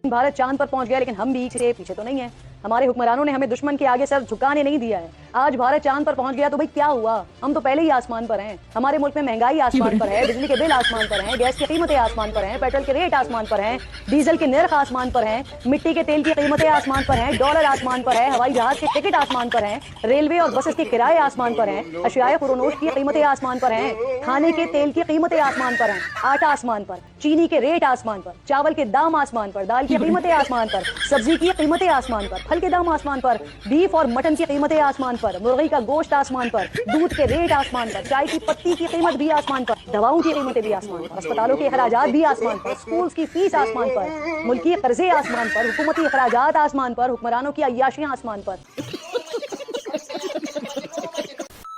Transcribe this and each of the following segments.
भारत चांद पर पहुंच गया, लेकिन हम भी से पीछे तो नहीं है। हमारे हुक्मरानों ने हमें दुश्मन के आगे सर झुकाने नहीं दिया है। आज भारत चांद पर पहुंच गया तो भाई क्या हुआ, हम तो पहले ही आसमान पर हैं। हमारे मुल्क में महंगाई आसमान पर है, बिजली के बिल आसमान पर हैं, गैस की कीमतें आसमान पर हैं, पेट्रोल के रेट आसमान पर हैं, डीजल के नर्ख आसमान पर हैं, मिट्टी के तेल की कीमतें आसमान पर हैं, डॉलर आसमान पर है, हवाई जहाज के टिकट आसमान पर हैं, रेलवे और बसेस के किराए आसमान पर हैं, अशियाए खुरोनोश की कीमतें आसमान पर हैं, खाने के तेल की कीमतें आसमान पर हैं, आटा आसमान पर, चीनी के रेट आसमान पर, चावल के दाम आसमान पर, दाल की कीमतें आसमान पर, सब्जी की कीमतें आसमान पर, फल के दाम आसमान पर, बीफ और मटन की कीमतें आसमान पर, मुर्गी का गोश्त आसमान पर, दूध के रेट आसमान पर, चाय की पत्ती की कीमत भी आसमान पर, दवाओं की कीमतें भी आसमान पर, अस्पतालों के अखराजात भी आसमान पर, स्कूल्स की फीस आसमान पर, मुल्की कर्जे आसमान पर, हुकूमती अखराजात आसमान पर, हुक्मरानों की अय्याशियां आसमान पर।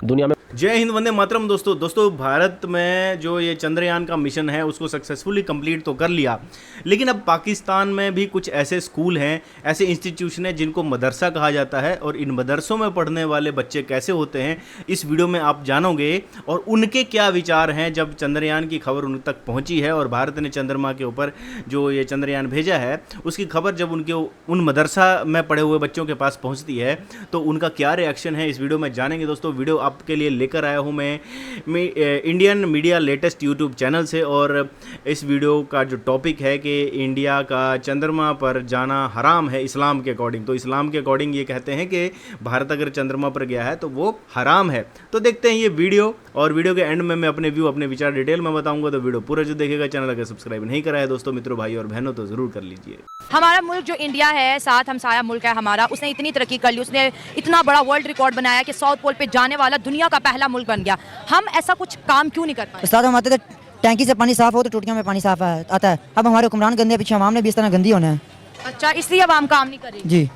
दुनिया में जय हिंद, वंदे मातरम। दोस्तों भारत में जो ये चंद्रयान का मिशन है उसको सक्सेसफुली कंप्लीट तो कर लिया, लेकिन अब पाकिस्तान में भी कुछ ऐसे स्कूल हैं, ऐसे इंस्टीट्यूशन हैं जिनको मदरसा कहा जाता है, और इन मदरसों में पढ़ने वाले बच्चे कैसे होते हैं इस वीडियो में आप जानोगे, और उनके क्या विचार हैं जब चंद्रयान की खबर उन तक पहुंची है और भारत ने चंद्रमा के ऊपर जो ये चंद्रयान भेजा है उसकी खबर जब उनके उन मदरसा में पढ़े हुए बच्चों के पास पहुँचती है तो उनका क्या रिएक्शन है इस वीडियो में जानेंगे। दोस्तों वीडियो आपके लिए लेकर आया हूं मैं Indian media latest YouTube channel से, और इस वीडियो का जो टॉपिक है कि इंडिया का चंद्रमा पर जाना हराम है इस्लाम के अकॉर्डिंग। तो इस्लाम के अकॉर्डिंग ये कहते हैं कि भारत अगर चंद्रमा पर गया है तो वो हराम है। तो देखते हैं ये वीडियो, और वीडियो के एंड में मैं अपने व्यू अपने विचार डिटेल में बताऊंगा। तो वीडियो पूरा जो देखेगा, चैनल अगर सब्सक्राइब नहीं करा है दोस्तों मित्रों भाई और बहनों तो जरूर कर लीजिए। हमारा मुल्क जो इंडिया है, साथ हमसाया मुल्क है हमारा, उसने इतनी तरक्की कर ली, उसने इतना बड़ा वर्ल्ड रिकॉर्ड बनाया कि साउथ पोल पे जाने वाला दुनिया का पहला मुल्क बन गया। हम ऐसा कुछ काम क्यों नहीं कर पाए? उस्ताद हम आते थे टैंकी से पानी साफ हो तो टूटियों में पानी साफ आता है। अब हमारे हुक्मरान गंदे, पीछे आवाम ने भी इस तरह गंदी होना है। अच्छा, इसलिए अब हम काम नहीं करेंगे जी।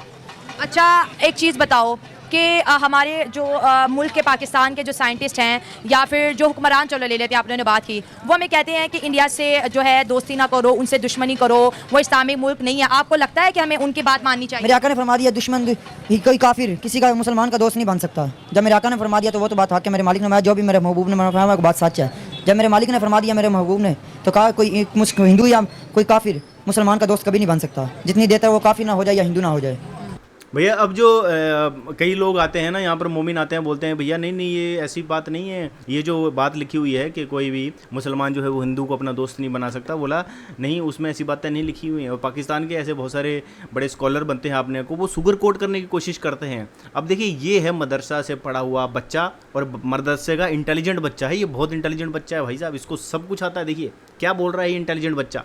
अच्छा, एक चीज़ बताओ कि हमारे जो मुल्क के पाकिस्तान के जो साइंटिस्ट हैं या फिर जो हुक्मरान, चलो ले लेते हैं, आपने बात की, वो हमें कहते हैं कि इंडिया से जो है दोस्ती ना करो, उनसे दुश्मनी करो, वो इस्लामिक मुल्क नहीं है। आपको लगता है कि हमें उनकी बात माननी चाहिए? मेरे आका ने फरमा दिया दुश्मन कोई काफिर किसी का मुसलमान का दोस्त नहीं बन सकता। जब मेरे आका ने फरमा दिया तो वो तो बात हक है। मेरे मालिक ने फरमाया, जो भी मेरे महबूब ने फरमाया बात सच है। जब मेरे मालिक ने फरमा दिया मेरे महबूब ने, तो कहा कोई हिंदू या कोई काफिर मुसलमान का दोस्त कभी नहीं बन सकता, जितनी देर तक वो काफिर ना हो जाए या हिंदू ना हो जाए। भैया अब जो कई लोग आते हैं ना यहाँ पर, मोमिन आते हैं, बोलते हैं भैया नहीं ये ऐसी बात नहीं है, ये जो बात लिखी हुई है कि कोई भी मुसलमान जो है वो हिंदू को अपना दोस्त नहीं बना सकता, बोला नहीं उसमें ऐसी बातें नहीं लिखी हुई हैं। और पाकिस्तान के ऐसे बहुत सारे बड़े स्कॉलर बनते हैं अपने को, वो शुगर कोट करने की कोशिश करते हैं। अब देखिए ये है मदरसा से पढ़ा हुआ बच्चा, और मदरसे का इंटेलिजेंट बच्चा है, ये बहुत इंटेलिजेंट बच्चा है भाई साहब, इसको सब कुछ आता है। देखिए क्या बोल रहा है ये इंटेलिजेंट बच्चा।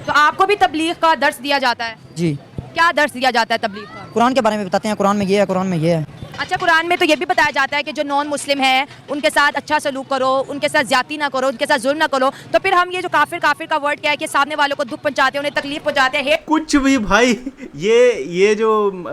तो आपको भी तबलीग का दर्स दिया जाता है? जी। क्या दर्स दिया जाता है तबलीग का? कुरान के बारे में बताते हैं, कुरान में ये है, कुरान में ये है। अच्छा, कुरान में तो ये भी बताया जाता है कि जो नॉन मुस्लिम है उनके साथ अच्छा सलूक करो, उनके साथ ज्यादती ना करो, उनके साथ जुल्म ना करो। तो फिर हम ये जो काफिर का वर्ड क्या है कि सामने वालों को दुख पहुंचाते हैं, उन्हें तकलीफ पहुंचाते हैं। कुछ भी भाई, ये जो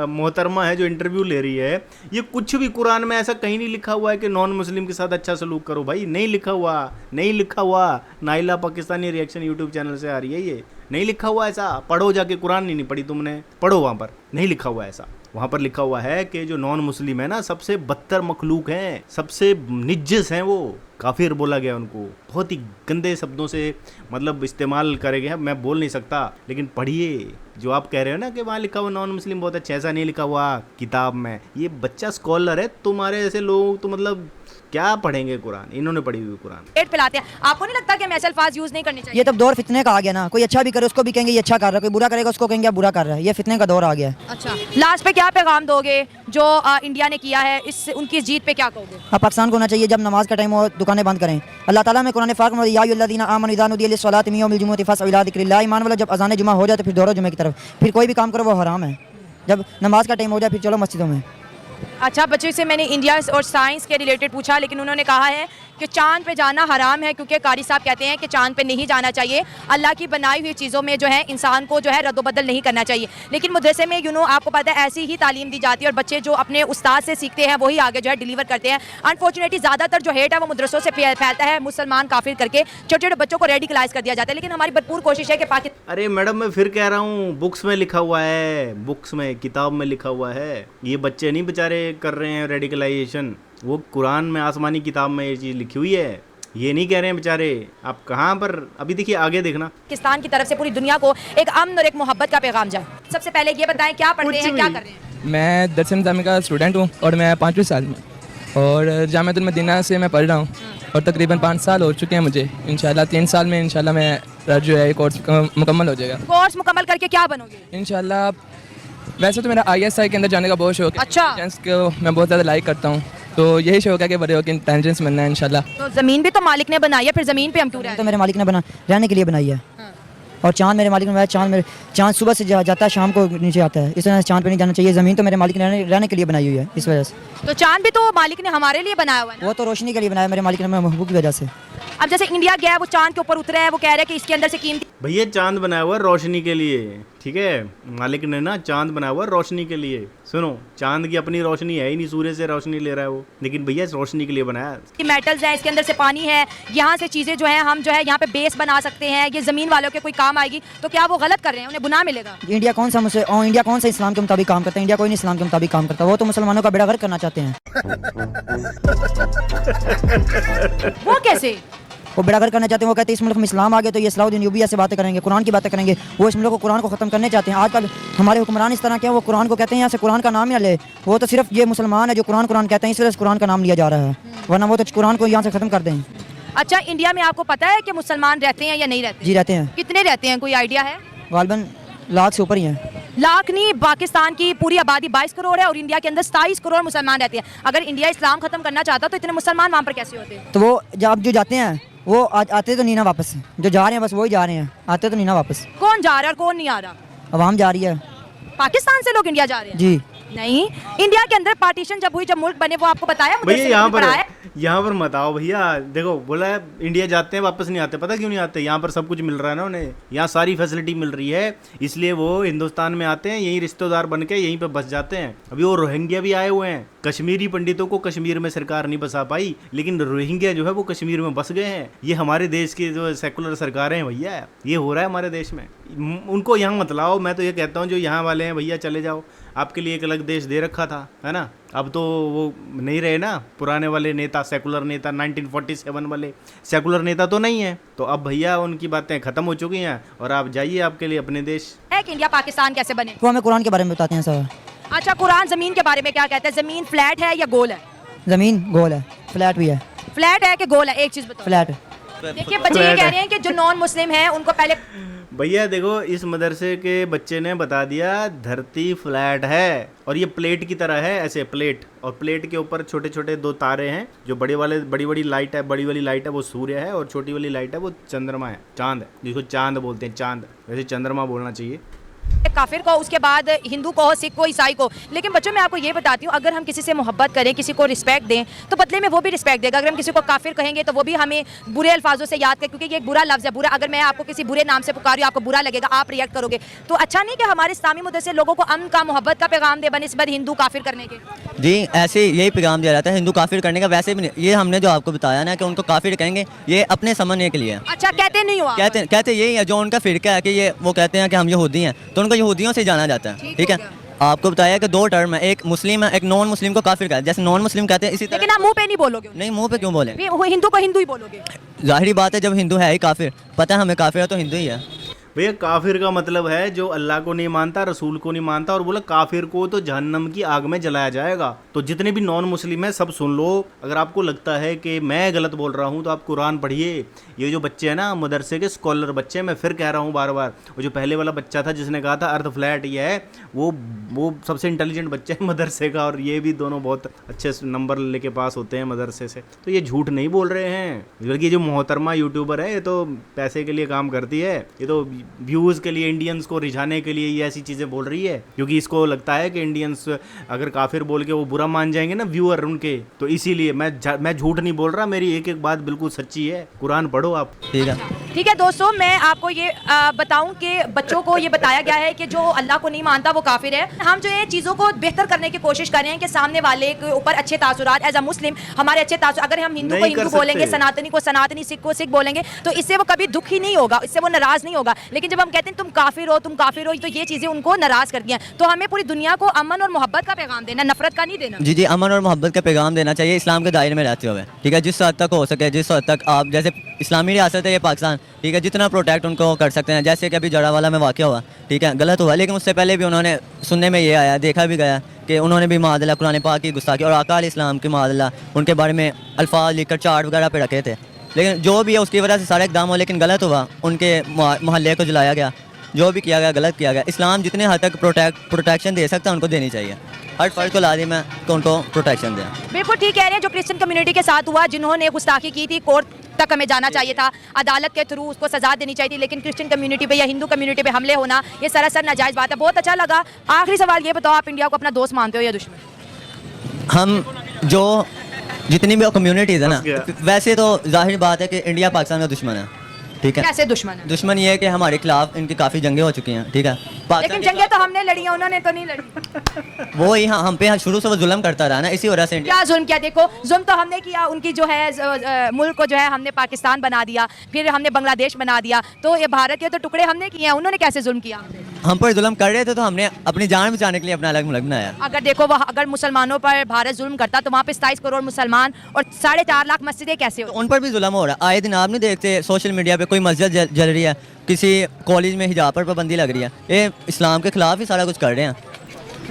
मोहतरमा है जो इंटरव्यू ले रही है, ये कुछ भी कुरान में ऐसा कहीं नहीं लिखा हुआ है कि नॉन मुस्लिम के साथ अच्छा सलूक करो। भाई नहीं लिखा हुआ। Naila Pakistani reaction YouTube channel से आ रही है, ये नहीं लिखा हुआ ऐसा। पढ़ो जाके, कुरान नहीं पढ़ी तुमने, पढ़ो, वहाँ पर नहीं लिखा हुआ ऐसा। वहाँ पर लिखा हुआ है कि जो नॉन मुस्लिम है ना, सबसे बदतर मखलूक हैं, सबसे निज्जस हैं, वो काफिर बोला गया उनको, बहुत ही गंदे शब्दों से मतलब इस्तेमाल करे गए। मैं बोल नहीं सकता, लेकिन पढ़िए जो आप कह रहे हो ना कि वहाँ लिखा हुआ नॉन मुस्लिम बहुत अच्छा, ऐसा नहीं लिखा हुआ किताब में। ये बच्चा स्कॉलर है, तुम्हारे ऐसे लोग तो मतलब क्या पढ़ेंगे कुरान, इन्होंने पढ़ी हुई कुरान। पेट फैलाते हैं। आपको नहीं लगता कि हम ऐसे अल्फाज यूज नहीं करने चाहिए? ये तब दौर फितने का आ गया ना, कोई अच्छा भी करे उसको भी कहेंगे ये अच्छा कर रहा है, कोई बुरा करेगा उसको कहेंगे बुरा कर रहा है। ये फितने का दौर आ गया है। अच्छा, लास्ट पे क्या पैगाम दोगे जो इंडिया ने किया है, इस उनकी जीत पे क्या कहोगे? अब पाकिस्तान को होना चाहिए जब नमाज का टाइम हो दुकानें बंद करें। अल्लाह ताला में कुरान पाक में या अय्युहल्लज़ीना आमनू इज़ा नुदिया लिस्सलाति मिन यौमिल जुमुअति फस्अऊ इला ज़िक्रिल्लाह, ईमान वाला जब अज़ान जुमा हो जाए तो फिर दौड़ो जुमे की तरफ। फिर कोई भी काम करो वो हराम है। जब नमाज का टाइम हो जाए फिर चलो मस्जिदों में। अच्छा, बच्चे से मैंने इंडिया और साइंस के रिलेटेड पूछा, लेकिन उन्होंने कहा है कि चांद पे जाना हराम है, क्योंकि कारी साहब कहते हैं कि चांद पे नहीं जाना चाहिए। अल्लाह की बनाई हुई चीज़ों में जो है इंसान को जो है रद्दोबदल नहीं करना चाहिए। लेकिन मदरसे में आपको पता है ऐसी ही तालीम दी जाती है, और बच्चे जो अपने उस्ताद से सीखते हैं वही आगे जो है डिलीवर करते हैं। अनफॉर्चुनेटली ज़्यादातर जो हेट है वो मदरसों से फैलता है, मुसलमान काफिर करके छोटे छोटे बच्चों को रेडिकलाइज कर दिया जाता है। लेकिन हमारी भरपूर कोशिश है कि पाकिस्तान। अरे मैडम मैं फिर कह रहा हूँ, बुक्स में लिखा हुआ है, बुक्स में किताब में लिखा हुआ है। ये बच्चे नहीं बेचारे कर रहे हैं रेडिकलाइजेशन, वो कुरान में आसमानी किताब में ये चीज़ लिखी हुई है। ये नहीं कह रहे हैं बेचारे। आप कहाँ पर, अभी देखिए आगे देखना। पाकिस्तान की तरफ से पूरी दुनिया को एक अमन और एक मोहब्बत का पैगाम जाए। सबसे पहले ये बताएं क्या पढ़ते हैं, क्या कर रहे हैं? मैं दरअसल निज़ामी का स्टूडेंट हूँ और मैं 5वीं साल में, और जामिअतुल मदीना से मैं पढ़ रहा हूँ और तकरीबन 5 साल हो चुके हैं मुझे। इंशाल्लाह 3 साल में इंशाल्लाह मैं जो है कोर्स मुकम्मल हो जाएगा। कोर्स मुकम्मल करके क्या बनोगे? इंशाल्लाह वैसे तो मेरा ISI के अंदर जाने का बहुत शौक है। अच्छा। इंटेलिजेंस को मैं बहुत ज़्यादा लाइक करता हूँ, तो यही शौक है कि बड़े होकर इंटेलिजेंस बनना है इंशाल्लाह। तो ज़मीन भी तो मालिक ने बनाई है, फिर ज़मीन पे हम क्यों रह तो मेरे मालिक ने रहने के लिए बनाई है। और चांद मेरे मालिक ने बनाया। चांद सुबह से जाता है, शाम को नीचे आता है। इस तरह से चांद पे नहीं जाना चाहिए। ज़मीन तो मेरे मालिक ने रहने के लिए बनाई हुई है, इस वजह से। तो चांद भी तो मालिक ने हमारे लिए बनाया हुआ है ना? वो तो रोशनी के लिए बनाया मेरे मालिक ने, मेरे महबूब की वजह से। अब जैसे इंडिया गया है, वो चांद के ऊपर उतरा है, वो कह रहे हैं कि इसके अंदर से कीमती। भैया चांद बनाया हुआ है रोशनी के लिए, ठीक है। मालिक ने ना चांद बनाया हुआ है रोशनी के लिए। सुनो, चांद की अपनी रोशनी है ही नहीं, सूर्य से रोशनी ले रहा है वो, लेकिन भैया रोशनी के लिए बनाया है। मेटल्स हैं, इसके अंदर से पानी है, यहाँ से चीज़ें जो है हम जो है यहाँ पे बेस बना सकते हैं। ये ज़मीन वालों के कोई काम आएगी, तो क्या वो गलत कर रहे हैं? उन्हें गुनाह मिलेगा? इंडिया कौन सा इस्लाम के मुताबिक काम करता है? इंडिया कोई नहीं इस्लाम के मुताबिक काम करता। वो तो मुसलमानों का बेड़ा गर्क करना चाहते हैं। वो कैसे? वो बेड़ा गर्क करना चाहते हैं। वो कहते हैं इस मुल्क में इस्लाम आ गया तो ये सलाउद्दीन यूबिया से बातें करेंगे, कुरान की बातें करेंगे। वो इस मुल्क को कुरान को ख़त्म करने चाहते हैं। आजकल हमारे हुक्मरान इस तरह के हैं, वो कुरान को कहते हैं यहाँ से कुरान का नाम ही ना ले। वो तो सिर्फ ये मुसलमान है जो कुरान कहते हैं, इस वजह से कुरान का नाम लिया जा रहा है, वरना वो तो कुरान को यहाँ से ख़त्म कर दें। अच्छा, इंडिया में आपको पता है कि मुसलमान रहते हैं या नहीं रहते? जी रहते हैं। कितने रहते हैं, कोई आइडिया है? गालबन लाख से ऊपर ही हैं। लाख नहीं, पाकिस्तान की पूरी आबादी 22 करोड़ है और इंडिया के अंदर 27 करोड़ मुसलमान रहते हैं। अगर इंडिया इस्लाम खत्म करना चाहता तो इतने मुसलमान वहाँ पर कैसे होते? तो वो जब जो जाते हैं वो आते तो नहीं ना वापस। जो जा रहे हैं बस वही जा रहे हैं, आते तो नहीं ना वापस। कौन जा रहा है और कौन नहीं आ रहा? अवाम जा रही है। पाकिस्तान से लोग इंडिया जा रहे हैं? जी नहीं, इंडिया के अंदर पार्टीशन जब हुई, जब मुल्क बने, वो आपको बताया? भैया यहाँ पर मत आओ भैया। देखो बोला है इंडिया जाते हैं वापस नहीं आते। पता क्यों नहीं आते? यहाँ पर सब कुछ मिल रहा है ना उन्हें, यहाँ सारी फैसिलिटी मिल रही है, इसलिए वो हिंदुस्तान में आते हैं, यहीं रिश्तेदार बन के यहीं पे बस जाते हैं। अभी वो रोहिंग्या भी आए हुए हैं। कश्मीरी पंडितों को कश्मीर में सरकार नहीं बसा पाई, लेकिन रोहिंग्या जो है वो कश्मीर में बस गए हैं। ये हमारे देश की जो सेकुलर सरकारें हैं भैया, ये हो रहा है हमारे देश में। उनको यहाँ मत लाओ। मैं तो ये कहता हूँ जो यहाँ वाले हैं भैया चले जाओ, आपके लिए एक अलग देश दे रखा था, है ना। अब तो वो नहीं रहे ना पुराने वाले नेता, सेकुलर नेता, 1947 वाले सेकुलर नेता तो नहीं है। तो अब भैया उनकी बातें खत्म हो चुकी हैं और आप जाइए आपके लिए अपने देश। है कि इंडिया पाकिस्तान कैसे बने? वो हमें कुरान के बारे में बताते हैं सर। अच्छा, कुरान ज़मीन के बारे में क्या कहते हैं? ज़मीन फ्लैट है या गोल है? ज़मीन गोल है, फ्लैट भी है। फ्लैट है कि गोल है? एक चीज़ बताओ। फ्लैट। देखिए बच्चे ये कह रहे हैं कि जो नॉन मुस्लिम हैं उनको पहले। भैया देखो, इस मदरसे के बच्चे ने बता दिया धरती फ्लैट है और ये प्लेट की तरह है, ऐसे प्लेट, और प्लेट के ऊपर छोटे छोटे 2 तारे हैं। जो बड़ी वाली लाइट है, बड़ी वाली लाइट है वो सूर्य है, और छोटी वाली लाइट है वो चंद्रमा है, चांद है, जिसको चांद बोलते हैं। चांद, वैसे चंद्रमा बोलना चाहिए। काफिर को, उसके बाद हिंदू को, सिख को, ईसाई को। लेकिन बच्चों मैं आपको ये बताती हूँ, अगर हम किसी से मोहब्बत करें, किसी को रिस्पेक्ट दें, तो बदले में वो भी रिस्पेक्ट देगा। अगर हम किसी को काफिर कहेंगे तो वो भी हमें बुरे अल्फाजों से याद करें, क्योंकि ये एक बुरा लफ्ज़ है। बुरा, अगर मैं आपको किसी बुरे नाम से पुकार रही हूँ, आपको बुरा लगेगा, आप रिएक्ट करोगे। तो अच्छा नहीं कि हमारे इस्लामी मुद्दे से लोगों को अमन का, मोहब्बत का पैगाम दे बनिस्बत हिंदू काफिर करने के? जी ऐसे यही पैगाम दिया जाता है हिंदू काफिर करने का। वैसे भी नहीं, ये हमने जो आपको बताया ना कि उनको काफिर कहेंगे, ये अपने समझने के लिए। अच्छा, कहते नहीं हो? कहते यही है, जो उनका फिरका है कि ये वो कहते हैं कि हम यहूदी हैं, तो उनको यहूदियों से जाना जाता है। ठीक है, आपको बताया कि 2 टर्म है, एक मुस्लिम है, एक नॉन मुस्लिम को काफिर कहते हैं। जैसे नॉन मुस्लिम कहते हैं, इसी तरह। लेकिन आप मुंह पे नहीं बोलोगे? नहीं, मुंह पे क्यों बोले? हिंदू को हिंदू ही बोलोगे? जाहिर बात है, जब हिंदू है ही काफिर, पता है हमें काफिर है तो हिंदू ही है। भैया काफिर का मतलब है जो अल्लाह को नहीं मानता, रसूल को नहीं मानता, और बोला काफिर को तो जहन्नम की आग में जलाया जाएगा। तो जितने भी नॉन मुस्लिम हैं सब सुन लो। अगर आपको लगता है कि मैं गलत बोल रहा हूँ तो आप कुरान पढ़िए। ये जो बच्चे हैं ना मदरसे के स्कॉलर बच्चे, मैं फिर कह रहा हूँ बार बार, वो जो पहले वाला बच्चा था जिसने कहा था अर्थ फ्लैट ये है, वो सबसे इंटेलिजेंट बच्चा है मदरसे का, और ये भी दोनों बहुत अच्छे नंबर लेके पास होते हैं मदरसे से। तो ये झूठ नहीं बोल रहे हैं। बल्कि जो मोहतरमा यूट्यूबर है, ये तो पैसे के लिए काम करती है, ये तो व्यूज़ के लिए, इंडियंस को रिझाने के लिए ये ऐसी चीज़ें बोल रही है, क्योंकि इसको लगता है कि इंडियंस अगर काफिर बोल के वो बुरा मान जाएंगे ना व्यूअर उनके, तो इसीलिए मैं झूठ नहीं बोल रहा। मेरी एक एक बात बिल्कुल सच्ची है। कुरान पढ़ो आप। ठीक है दोस्तों, मैं आपको ये बताऊं कि बच्चों को ये बताया गया है कि जो अल्लाह को नहीं मानता वो काफिर है। हम जो है चीज़ों को बेहतर करने की कोशिश कर रहे हैं कि सामने वाले के ऊपर अच्छे तासुरात, एज अ मुस्लिम हमारे अच्छे तासुरात। अगर हम हिंदू को हिंदू बोलेंगे, सनातनी को सनातनी, सिख को सिख बोलेंगे, तो इससे वो कभी दुखी नहीं होगा, इससे वो नाराज़ नहीं होगा। लेकिन जब हम कहते हैं तुम काफिर हो तो ये चीज़ें उनको नाराज़ करती हैं। तो हमें पूरी दुनिया को अमन और मोहब्बत का पैगाम देना, नफरत का नहीं देना। जी जी, अमन और मोहब्बत का पैगाम देना चाहिए इस्लाम के दायरे में रहते हुए, ठीक है। जिस हद तक हो सके, जिस हद तक आप, जैसे इस्लामी रियासत है ये पाकिस्तान, ठीक है, जितना प्रोटेक्ट उनको कर सकते हैं। जैसे कि अभी जड़ावाला में वाक़या हुआ, ठीक है, गलत हुआ, लेकिन उससे पहले भी उन्होंने, सुनने में ये आया, देखा भी गया कि उन्होंने भी मादल्ला कुरान पाक की गुस्ताखी और आका अलैहिस्सलाम की मादल्ला उनके बारे में अल्फाज लिखकर चार्ट वगैरह पे रखे थे। लेकिन जो भी है उसकी वजह से सारा इकदाम हो, लेकिन गलत हुआ, उनके मोहल्ले को जलाया गया, जो भी किया गया गलत किया गया। इस्लाम जितने हद तक प्रोटेक्शन दे सकता है उनको देनी चाहिए, हर फर्ज को लाजिम है कि उनको प्रोटेक्शन दें। बिल्कुल ठीक कह रहे हैं। जो क्रिश्चियन कम्युनिटी के साथ हुआ, जिन्होंने गुस्ताखी की थी, कोर्ट तक हमें जाना चाहिए था, अदालत के थ्रू उसको सजा देनी चाहिए थी, लेकिन क्रिश्चियन कम्युनिटी पे या हिंदू कम्युनिटी पे हमले होना ये सरासर नाजायज़ बात है। बहुत अच्छा लगा। आखिरी सवाल ये बताओ, आप इंडिया को अपना दोस्त मानते हो या दुश्मन? हम जो जितनी भी कम्युनिटीज़ है ना, वैसे तो जाहिर बात है कि इंडिया पाकिस्तान का दुश्मन है, ठीक है। कैसे दुश्मन है? दुश्मन ये है कि हमारे खिलाफ इनकी काफ़ी जंगें हो चुकी हैं, ठीक है। लेकिन जंगें तो हमने लड़ी हैं, उन्होंने तो नहीं लड़ी। वो ही हम पे शुरू से वो जुल्म करता रहा ना, इसी वजह से इंडिया। क्या जुल्म किया? देखो, जुल्म तो हमने किया, उनकी जो है मुल्क को जो है हमने पाकिस्तान बना दिया, फिर हमने बांग्लादेश बना दिया, तो ये भारत के तो टुकड़े हमने किए हैं, उन्होंने कैसे जुल्म किया? हम पर जुल्म कर रहे थे तो हमने अपनी जान बचाने के लिए अपना अलग मुल्क बनाया। अगर देखो वहाँ अगर मुसलमानों पर भारत जुल्म करता तो वहाँ पे 27 करोड़ मुसलमान और 4.5 लाख मस्जिदें कैसे हो? उन पर भी जुल्म हो रहा है। आए दिन आप नहीं देखते सोशल मीडिया पे कोई मस्जिद जल रही है, किसी कॉलेज में हिजाब पर पाबंदी लग रही है, ये इस्लाम के खिलाफ ही सारा कुछ कर रहे हैं।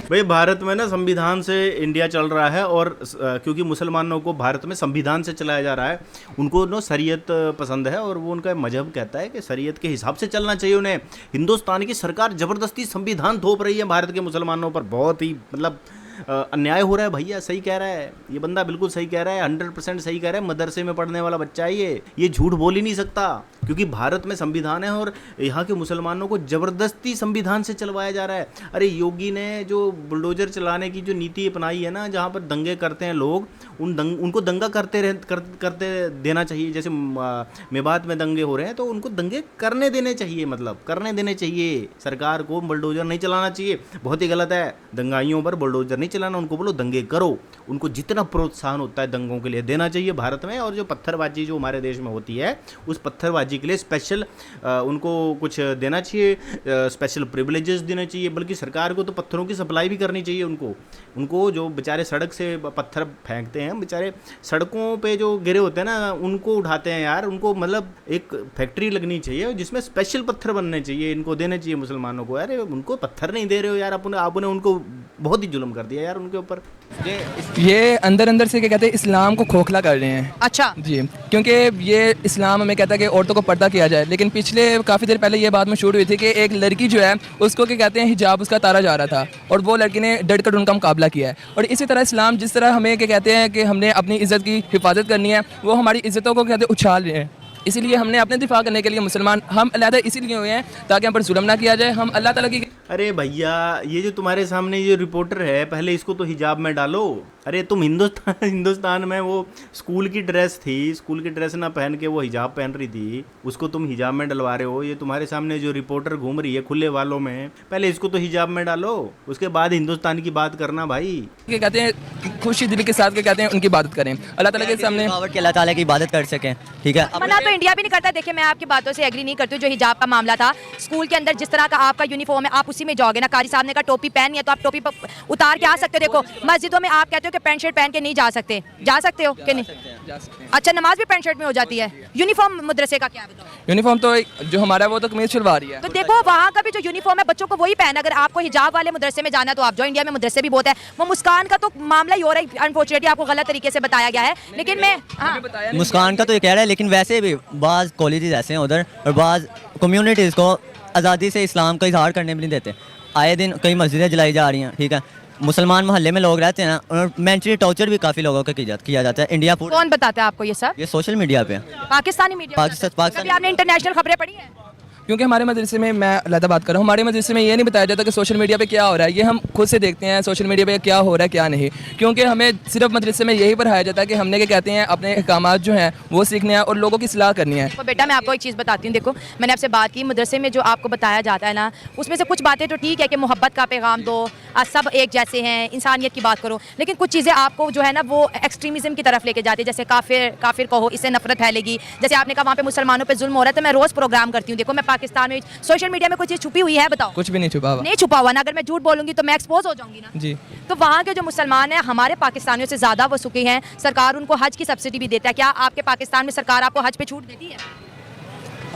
भाई भारत में ना संविधान से इंडिया चल रहा है, और क्योंकि मुसलमानों को भारत में संविधान से चलाया जा रहा है, उनको ना शरीयत पसंद है और वो उनका मजहब कहता है कि शरीयत के हिसाब से चलना चाहिए उन्हें। हिंदुस्तान की सरकार ज़बरदस्ती संविधान थोप रही है भारत के मुसलमानों पर, बहुत ही मतलब अन्याय हो रहा है। भैया सही कह रहा है ये बंदा, बिल्कुल सही कह रहा है, 100% सही कह रहा है। मदरसे में पढ़ने वाला बच्चा है ये झूठ बोल ही नहीं सकता, क्योंकि भारत में संविधान है और यहाँ के मुसलमानों को ज़बरदस्ती संविधान से चलवाया जा रहा है। अरे योगी ने जो बुलडोजर चलाने की जो नीति अपनाई है ना, जहाँ पर दंगे करते हैं लोग, उनको दंगा करते देना चाहिए। जैसे मेवात में दंगे हो रहे हैं तो उनको दंगे करने देने चाहिए, मतलब करने देने चाहिए। सरकार को बुलडोजर नहीं चलाना चाहिए, बहुत ही गलत है। दंगाइयों पर बुलडोजर नहीं चलाना, उनको बोलो दंगे करो। उनको जितना प्रोत्साहन होता है दंगों के लिए देना चाहिए भारत में। और जो पत्थरबाजी जो हमारे देश में होती है, उस पत्थरबाजी के लिए स्पेशल उनको कुछ देना चाहिए, स्पेशल प्रिविलेजेस देना चाहिए। बल्कि सरकार को तो पत्थरों की सप्लाई भी करनी चाहिए उनको जो बेचारे सड़क से पत्थर फेंकते हैं, बेचारे सड़कों पे जो गिरे होते हैं ना, उनको उठाते हैं यार। उनको मतलब एक फैक्ट्री लगनी चाहिए जिसमें स्पेशल पत्थर बनने चाहिए, इनको देने चाहिए मुसलमानों को। यार उनको पत्थर नहीं दे रहे हो यार, आपने उनको बहुत ही जुल्म कर दिया यार उनके ऊपर। ये अंदर से क्या कहते हैं, इस्लाम को खोखला कर रहे हैं। अच्छा जी, क्योंकि ये इस्लाम हमें कहता है कि औरतों को पर्दा किया जाए, लेकिन पिछले काफ़ी देर पहले ये बात मशहूर हुई थी कि एक लड़की जो है उसको क्या कहते हैं हिजाब उसका तारा जा रहा था और वो लड़की ने डटकर उनका मुकाबला किया है। और इसी तरह इस्लाम जिस तरह हमें क्या कहते हैं कि हमने अपनी इज़्ज़त की हिफाजत करनी है, वो हमारी इज़्ज़तों को कहते हैं उछाल रहे हैं। इसीलिए हमने अपने दिफा करने के लिए मुसलमान हम अलहदा इसीलिए हुए हैं ताकि हम पर जुल्म ना किया जाए, हम अल्लाह ताला की। अरे भैया ये जो तुम्हारे सामने ये रिपोर्टर है, पहले इसको तो हिजाब में डालो। अरे तुम हिंदुस्तान में वो स्कूल की ड्रेस थी, स्कूल की ड्रेस ना पहन के वो हिजाब पहन रही थी, उसको तुम हिजाब में डलवा रहे हो। ये तुम्हारे सामने जो रिपोर्टर घूम रही है खुले वालों में, पहले इसको तो हिजाब में डालो, उसके बाद हिंदुस्तान की बात करना भाई। क्या कहते हैं खुशी दिल के साथ क्या कहते हैं उनकी इबादत करें, अल्लाह ताला के सामने कि अल्लाह ताला की इबादत कर सकें, ठीक है। मना तो इंडिया भी नहीं करता। देखिए मैं आपकी बातों से एग्री नहीं करती हूँ। जो हिजाब का मामला था, स्कूल के अंदर जिस तरह का आपका यूनिफॉर्म है आप उसी में जाओगे ना। कारी साहब ने कहा टोपी पहनी है तो आप टोपी उतार के आ सकते हो। देखो मस्जिदों में आप कहते हो कि पैंट शर्ट पहन के नहीं जा सकते, जा सकते हो कि नहीं? अच्छा नमाज भी पैंट शर्ट में हो जाती है। यूनिफॉर्म मदरसे का क्या बताओ? यूनिफॉर्म तो जो हमारा वो तो कमीज शलवार ही है। तो देखो वहाँ का भी जो यूनिफॉर्म है बच्चों को वही पहना। अगर आपको हिजाब वाले मदरसे में जाना है तो आप जो, इंडिया में मदरसे भी बहुत है। वो मुस्कान का तो मामला ही हो रहा है, अनफॉर्चुनेटली आपको गलत तरीके से बताया गया है। लेकिन मैं मुस्कान का तो ये कह रहा है, लेकिन वैसे भी बाज़ कॉलेजेस ऐसे हैं उधर और बाज़ कम्युनिटीज़ को आज़ादी से इस्लाम का इजहार करने भी नहीं देते। आए दिन कई मस्जिदें जलाई जा रही हैं, ठीक है। मुसलमान मोहल्ले में लोग रहते हैं ना, और मेंटली टॉर्चर भी काफ़ी लोगों का किया जाता है। इंडिया पूरा कौन बताता है आपको ये सब? ये सोशल मीडिया पे, पाकिस्तानी मीडिया। कभी आपने इंटरनेशनल खबरें पढ़ी है? क्योंकि हमारे मदरसे में, मैं अलग बात कर रहा हूँ, हमारे मदरसे में ये नहीं बताया जाता कि सोशल मीडिया पे क्या हो रहा है। ये हम खुद से देखते हैं सोशल मीडिया पे क्या हो रहा है क्या नहीं, क्योंकि हमें सिर्फ मदरसे में यही पढ़ाया जाता है कि हमने क्या कहते हैं अपने अहकामात जो हैं वो सीखने हैं और लोगों की सलाह करनी है। तो बेटा मैं आपको एक चीज़ बताती हूँ। देखो मैंने आपसे बात की, मदरसे में जो आपको बताया जाता है ना, उसमें से कुछ बातें तो ठीक है कि मोहब्बत का पैगाम दो, सब एक जैसे हैं, इंसानियत की बात करो। लेकिन कुछ चीज़ें आपको जो है ना वो एक्सट्रीमिज़म की तरफ लेके जाती है। जैसे काफिर कहो, इससे नफरत फैलेगी। जैसे आपने कहा वहाँ पे मुसलमानों पे जुल्म हो रहा है, तो मैं रोज़ प्रोग्राम करती हूँ। देखो मैं पाकिस्तान में सोशल मीडिया में कोई चीज़ छुपी हुई है? बताओ। कुछ भी नहीं छुपा हुआ। नहीं छुपा हुआ ना, अगर मैं झूठ बोलूंगी तो मैं एक्सपोज हो जाऊंगी ना। जी। तो वहाँ के जो मुसलमान हैं हमारे पाकिस्तानियों से ज़्यादा वो सुखी हैं। सरकार उनको हज की सब्सिडी भी देता है। क्या आपके पाकिस्तान में सरकार आपको हज पे छूट देती है?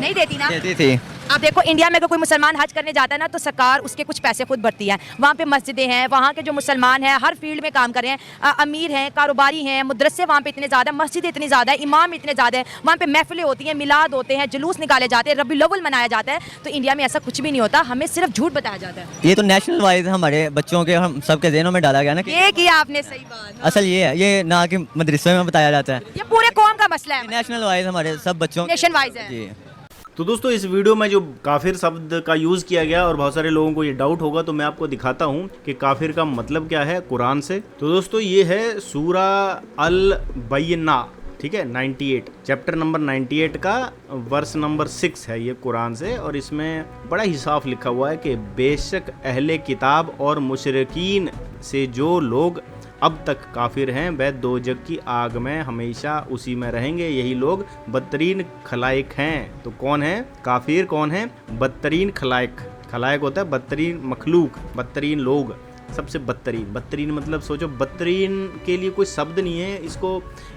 नहीं देती ना। देती थी। आप देखो इंडिया में अगर कोई मुसलमान हज करने जाता है ना तो सरकार उसके कुछ पैसे खुद भरती है। वहाँ पे मस्जिदें हैं, वहाँ के जो मुसलमान हैं हर फील्ड में काम कर रहे हैं, अमीर हैं, कारोबारी हैं, मदरसे वहाँ पे इतने ज़्यादा, मस्जिदें इतनी ज़्यादा है, इमाम इतने ज़्यादा है, वहाँ पे महफिलें होती हैं, मिलाद होते हैं, जुलूस निकाले जाते हैं, रबीउल अव्वल मनाया जाता है। तो इंडिया में ऐसा कुछ भी नहीं होता, हमें सिर्फ झूठ बताया जाता है। ये तो नेशनल वाइज हमारे बच्चों के हम सबके ज़हनों में डाला गया ना कि ये किया आपने, सही बात। असल ये है, ये ना कि मदरसों में बताया जाता है, ये पूरे कौम का मसला है, नेशनल वाइज हमारे सब बच्चों नेशन वाइज है। जी। तो दोस्तों इस वीडियो में जो काफिर शब्द का यूज़ किया गया और बहुत सारे लोगों को ये डाउट होगा, तो मैं आपको दिखाता हूँ कि काफिर का मतलब क्या है कुरान से। तो दोस्तों ये है सूरा अल बैना, ठीक है, 98 चैप्टर नंबर 98 का वर्स नंबर 6 है ये कुरान से। और इसमें बड़ा ही साफ लिखा हुआ है कि बेशक अहले किताब और मुशरिकीन से जो लोग अब तक काफिर हैं वह दोजक की आग में हमेशा उसी में रहेंगे, यही लोग बदतरीन खलाइक हैं। तो कौन है काफिर, कौन है बदतरीन खलाइक? खलाइक होता है बदतरीन मखलूक, बदतरीन लोग, सबसे बदतरीन। बदतरीन मतलब सोचो, बदतरीन के लिए कोई शब्द नहीं है। इसको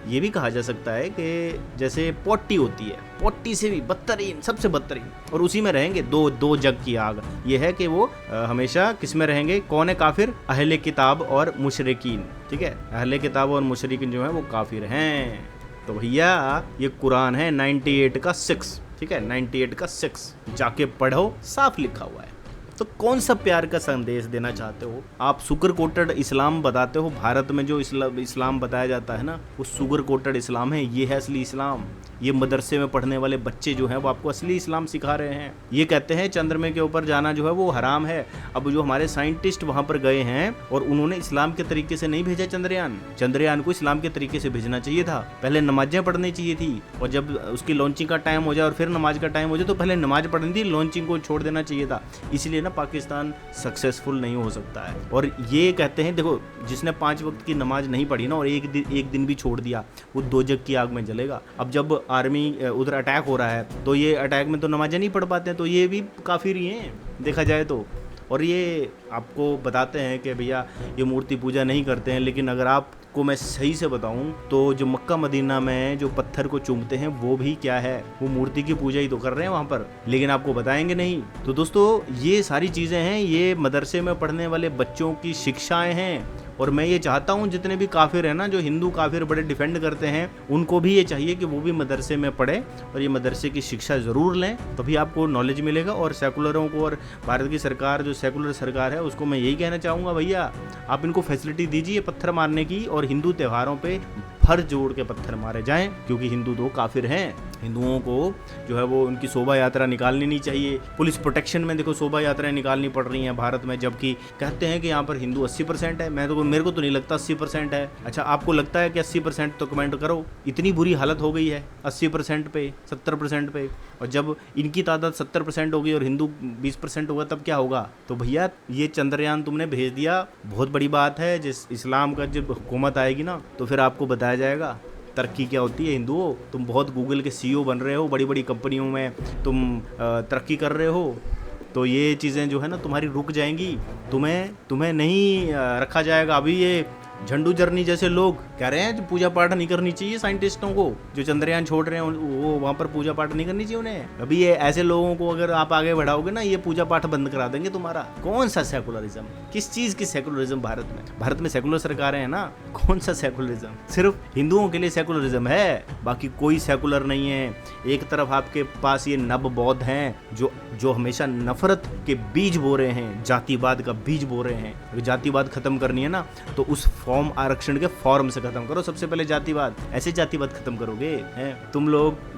ये भी कहा जा सकता है कि जैसे पोटी होती है, पोटी से भी बदतरीन, सबसे बदतरीन, और उसी में रहेंगे दो जग की आग। ये है कि वो हमेशा किस में रहेंगे? कौन है काफिर? अहले किताब और मुशरिकीन, ठीक है, अहले किताब और मुशरिकीन जो है वो काफिर हैं। तो भैया ये कुरान है 98 का 6, ठीक है, 98 का 6 जाके पढ़ो, साफ लिखा हुआ है। तो कौन सा प्यार का संदेश देना चाहते हो आप? सुगर कोटेड इस्लाम बताते हो। भारत में जो इस्लाम बताया जाता है ना, वो सुगर कोटेड इस्लाम है। ये है असली इस्लाम। ये मदरसे में पढ़ने वाले बच्चे जो हैं वो आपको असली इस्लाम सिखा रहे हैं। ये कहते हैं चंद्रमा के ऊपर जाना जो है वो हराम है। अब जो हमारे साइंटिस्ट वहाँ पर गए हैं और उन्होंने इस्लाम के तरीके से नहीं भेजा चंद्रयान को इस्लाम के तरीके से भेजना चाहिए था। पहले नमाजें पढ़नी चाहिए थी, और जब उसकी लॉन्चिंग का टाइम हो जाए और फिर नमाज का टाइम हो जाए तो पहले नमाज पढ़नी थी, लॉन्चिंग को छोड़ देना चाहिए था। इसलिए ना पाकिस्तान सक्सेसफुल नहीं हो सकता है। और ये कहते हैं, देखो जिसने 5 वक्त की नमाज नहीं पढ़ी ना और एक दिन भी छोड़ दिया, वो दोजक की आग में जलेगा। अब जब आर्मी उधर अटैक हो रहा है तो ये अटैक में तो नमाजें नहीं पढ़ पाते हैं, तो ये भी काफिर ही हैं देखा जाए तो। और ये आपको बताते हैं कि भैया ये मूर्ति पूजा नहीं करते हैं, लेकिन अगर आपको मैं सही से बताऊं तो जो मक्का मदीना में जो पत्थर को चूमते हैं वो भी क्या है, वो मूर्ति की पूजा ही तो कर रहे हैं वहाँ पर, लेकिन आपको बताएंगे नहीं। तो दोस्तों ये सारी चीज़ें हैं, ये मदरसे में पढ़ने वाले बच्चों की शिक्षाएं हैं। और मैं ये चाहता हूँ जितने भी काफिर हैं ना, जो हिंदू काफिर बड़े डिफेंड करते हैं, उनको भी ये चाहिए कि वो भी मदरसे में पढ़ें और ये मदरसे की शिक्षा ज़रूर लें, तभी आपको नॉलेज मिलेगा। और सेकुलरों को और भारत की सरकार जो सेकुलर सरकार है उसको मैं यही कहना चाहूँगा, भैया आप इनको फैसिलिटी दीजिए पत्थर मारने की, और हिंदू त्योहारों पे फर्ज जोड़ के पत्थर मारे जाएं, क्योंकि हिंदू तो काफिर हैं। हिंदुओं को जो है वो उनकी शोभा यात्रा निकालनी नहीं चाहिए। पुलिस प्रोटेक्शन में देखो शोभा यात्राएं निकालनी पड़ रही हैं भारत में, जबकि कहते हैं कि यहाँ पर हिंदू 80% है। मेरे को तो नहीं लगता 80% है। अच्छा आपको लगता है कि 80%? तो कमेंट करो। इतनी बुरी हालत हो गई है 80% पे, 70% पे, और जब इनकी तादाद 70% होगी और हिंदू 20% होगा तब क्या होगा? तो भैया ये चंद्रयान तुमने भेज दिया, बहुत बड़ी बात है। जिस इस्लाम का जब हुकूमत आएगी ना तो फिर आपको बताया जाएगा तरक्की क्या होती है। हिंदुओं, तुम बहुत गूगल के CEO बन रहे हो, बड़ी बड़ी कंपनियों में तुम तरक्की कर रहे हो, तो ये चीज़ें जो है ना तुम्हारी रुक जाएंगी, तुम्हें नहीं रखा जाएगा। अभी ये झंडू जर्नी जैसे लोग कह रहे हैं पूजा पाठ नहीं करनी चाहिए साइंटिस्टों को, जो चंद्रयान छोड़ रहे हैं वो वहाँ पर पूजा पाठ नहीं करनी चाहिए उन्हें। अभी ये ऐसे लोगों को अगर आप आगे बढ़ाओगे ना, ये पूजा पाठ बंद करा देंगे तुम्हारा। कौन सा सेकुलरिज्म? किस चीज़ की सेकुलरिज्म भारत में सेकुलर सरकारें हैं ना, कौन सा सेकुलरिज्म? सिर्फ हिंदुओं के लिए सेकुलरिज्म है, बाकी कोई सेकुलर नहीं है। एक तरफ आपके पास ये नव बौद्ध हैं जो हमेशा नफरत के बीज बो रहे हैं, जातिवाद का बीज बो रहे हैं। अगर जातिवाद खत्म करनी है ना तो उस फॉर्म आरक्षण के फॉर्म से खत्म करो सबसे पहले जातिवाद। ऐसे जातिवाद खत्म करोगे हैं तुम लोग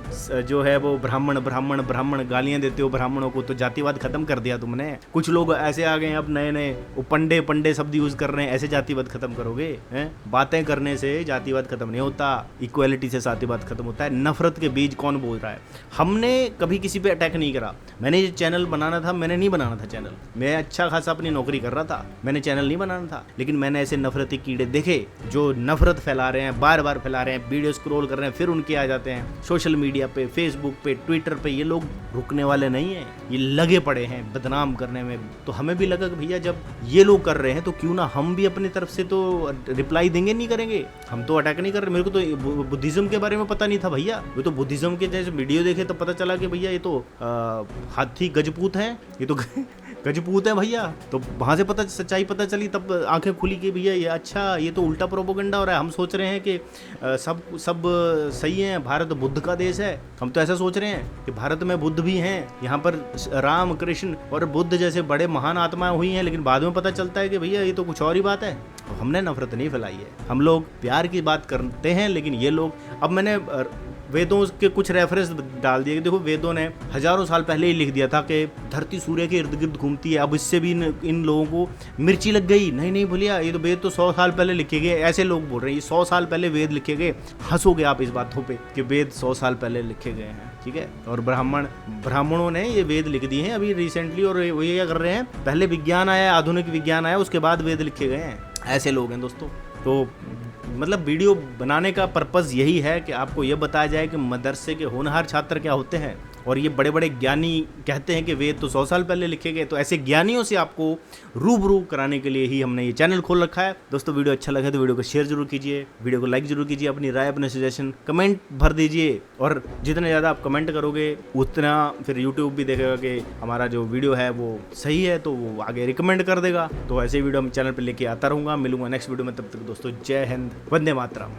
जो है वो ब्राह्मण गालियां देते हो ब्राह्मणों को, तो जातिवाद खत्म कर दिया तुमने। कुछ लोग ऐसे आ गए हैं अब नए वो पंडे शब्द यूज कर रहे हैं, ऐसे जातिवाद खत्म करोगे हैं? बातें करने से जातिवाद खत्म नहीं होता, इक्वालिटी से जातिवाद खत्म होता है। नफरत के बीज कौन बोल रहा है? हमने कभी किसी पे अटैक नहीं करा। मैंने ये चैनल बनाना था, मैंने नहीं बनाना था चैनल, मैं अच्छा खासा अपनी नौकरी कर रहा था, मैंने चैनल नहीं बनाना था, लेकिन मैंने ऐसे नफरती कीड़े देखे जो नफरत फैला रहे हैं, बार बार फैला रहे हैं, वीडियो स्क्रॉल कर रहे हैं, फिर उनके आ जाते हैं सोशल मीडिया मीडिया पे, फेसबुक पे, ट्विटर पे ये लोग रुकने वाले नहीं हैं, ये लगे पड़े हैं बदनाम करने में। तो हमें भी लगा कि भैया जब ये लोग कर रहे हैं तो क्यों ना हम भी अपनी तरफ से तो रिप्लाई देंगे, नहीं करेंगे, हम तो अटैक नहीं कर रहे। मेरे को तो बुद्धिज्म के बारे में पता नहीं था भैया, वो तो बुद्धिज्म के जैसे वीडियो देखे तो पता चला कि भैया ये तो हाथी गजपूत हैं, ये तो गजपूत है भैया। तो वहाँ से सच्चाई पता चली, तब आंखें खुली कि भैया ये अच्छा, ये तो उल्टा प्रोपोगंडा हो रहा है। हम सोच रहे हैं कि सब सही है, भारत बुद्ध का देश है, हम तो ऐसा सोच रहे हैं कि भारत में बुद्ध भी हैं, यहाँ पर राम, कृष्ण और बुद्ध जैसे बड़े महान आत्माएं हुई हैं। लेकिन बाद में पता चलता है कि भैया ये तो कुछ और ही बात है। तो हमने नफरत नहीं फैलाई है, हम लोग प्यार की बात करते हैं। लेकिन ये लोग, अब मैंने वेदों के कुछ रेफरेंस डाल दिए कि देखो वेदों ने हजारों साल पहले ही लिख दिया था कि धरती सूर्य के इर्द गिर्द घूमती है। अब इससे भी इन लोगों को मिर्ची लग गई, नहीं नहीं भूलिया, ये तो वेद तो 100 साल पहले लिखे गए। ऐसे लोग बोल रहे हैं ये 100 साल पहले वेद लिखे गए। हंसोगे आप इस बातों पे कि वेद 100 साल पहले लिखे गए हैं, ठीक है। और ब्राह्मणों ने ये वेद लिख दिए हैं अभी रिसेंटली, और वो ये क्या कर रहे हैं, पहले विज्ञान आया, आधुनिक विज्ञान आया, उसके बाद वेद लिखे गए हैं। ऐसे लोग हैं दोस्तों। तो मतलब वीडियो बनाने का पर्पज़ यही है कि आपको ये बताया जाए कि मदरसे के होनहार छात्र क्या होते हैं। और ये बड़े बड़े ज्ञानी कहते हैं कि वेद तो 100 साल पहले लिखे गए। तो ऐसे ज्ञानियों से आपको रूबरू कराने के लिए ही हमने ये चैनल खोल रखा है। दोस्तों वीडियो अच्छा लगे तो वीडियो को शेयर जरूर कीजिए, वीडियो को लाइक जरूर कीजिए, अपनी राय, अपने सजेशन कमेंट भर दीजिए। और जितने ज़्यादा आप कमेंट करोगे उतना फिर यूट्यूब भी देखेगा कि हमारा जो वीडियो है वो सही है, तो वो आगे रिकमेंड कर देगा। तो ऐसे वीडियो हम चैनल पर लेके आता रहूँगा। मिलूंगा नेक्स्ट वीडियो में, तब तक दोस्तों जय हिंद, वंदे मातरम।